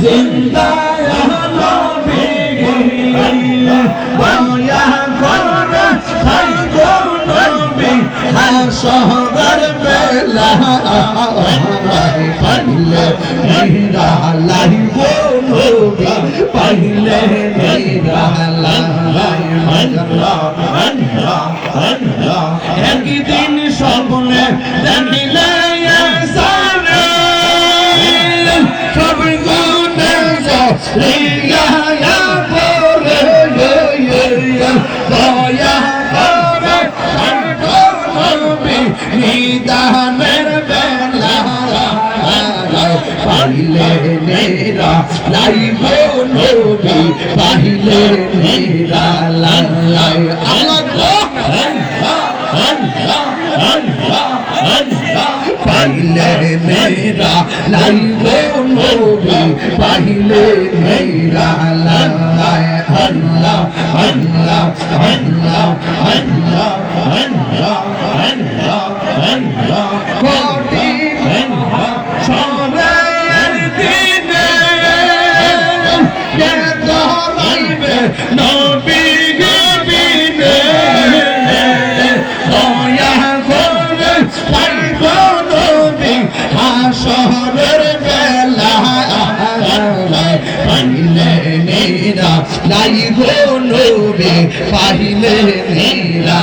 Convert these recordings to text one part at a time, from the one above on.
জিন্দা নবী দয়া করে থাইকো নবী হাসরের বেলা পাইলে নিরালাই গো নবী পাইলে নিরালাই একদিন স্বপ্নে দেখিলে সব গুণে দয়া করে নবী নিদানের বেলা পাইলে নেরা লাইব নবী পাইলে নেরা লাই পাইলে মেরা লাইব নবী পাইলে মেরা লাই আল্লাহ আল্লাহ আল্লাহ আল্লাহ আল্লাহ আল্লাহ আল্লাহ কোটি সরের দিনে দরাইবে নবী গবিনে দয়া করে পাইব নবী হাসরের বেলা পাইলে নিরা লাইব নবী পাইলে নিরা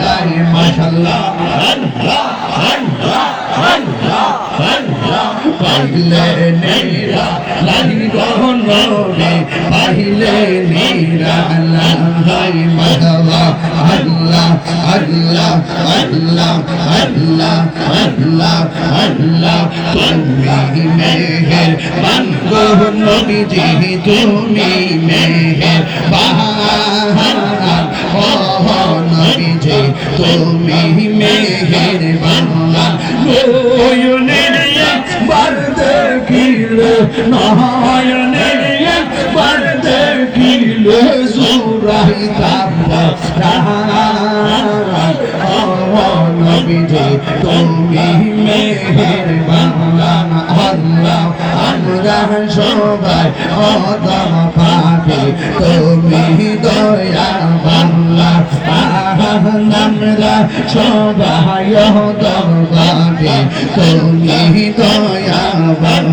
লাই মাশাআল্লাহ আল্লাহ আল্লাহ আল্লাহ আল্লাহ পাইলে নিরা লাইব নবী পাইলে নিরা লাই মাশাআল্লাহ আল্লাহ আল্লাহ আল্লাহ আল্লাহ আল্লাহ আল্লাহ তুমি মেহের বান গো নবীজি তুমি মেহের বান ও নবীজি তুমি মেহের বান নয়নের একবার দেখিলে নয়নের একবার দেখিলে জুরাইতাম নবীজি তুমি মেহেরবান আল্লাহ আমরা সবাই অদম পাপি তুমি দয়াবান আমরা সবাই অদম পাপি তুমি দয়াবান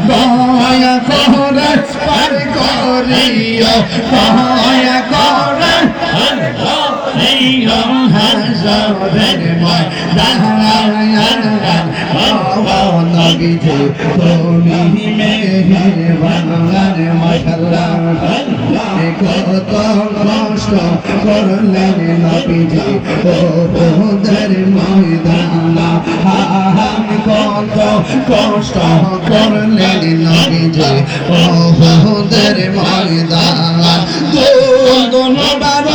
দয়া করে পার করিও দয়া করে হাসরের ময়দান নবীজি তুমি মেহেরবান মাশাআল্লাহ কত কষ্ট করলেন নবীজি ওদের ময়দান কত কষ্ট করলেন নবীজি ওদের ময়দান দোলবার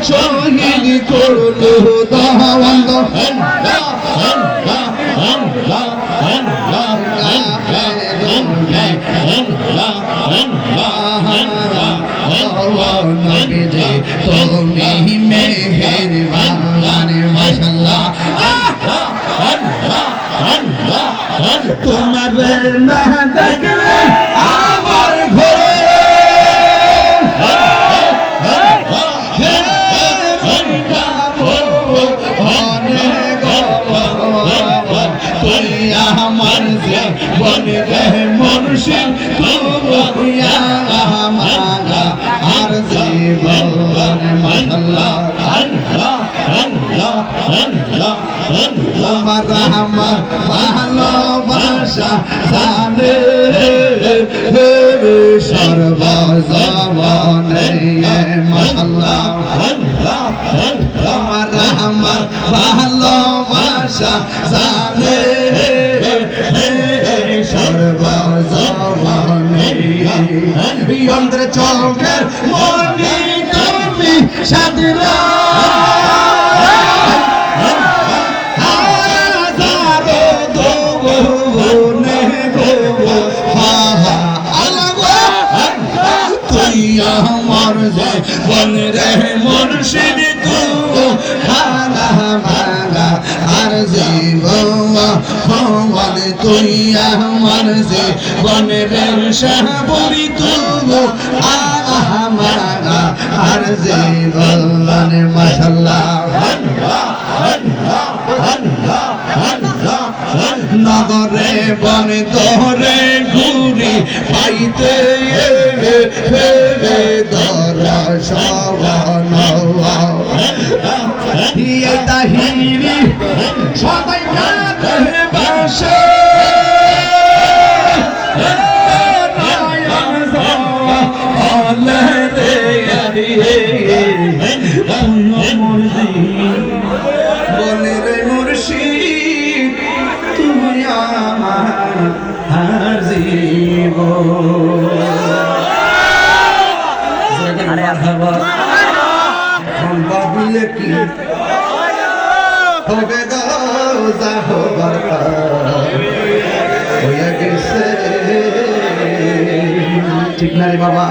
শহীদ করলো দওয়ান্দ নবীজি তুমি মেহেরবান মাশাআল্লাহ তোমার না দেখলে আমার ঘরে আমার জীবন রে মুর্শিদ তুমি আমার আর জীবন মাশাআল্লাহ আল্লাহ আল্লাহ আল্লাহ তোমার আমার ভালোবাসা জানে সর্বজমানে মাশাআল্লাহ আল্লাহ তোমার আমার ভালোবাসা জানে সর্বজমানে যন্ত্র চোখের মনি তুমি সাদরা আমার জীবন রে মুর্শিদ তু খানা ভাঙা আর জীবন তুই আমার জীবন রে সাবরি তুমু আমার জীবন মাশাআল্লাহ নগরে বন দরে ঘুরি পাইতে দর্শন এই তাহিরি সদাই বাসে বনের মুর্শিদ তুমি আমার জীবন বাবিলে কি হবে গো যা হবার হয়ে গেছে ঠিক না রে বাবা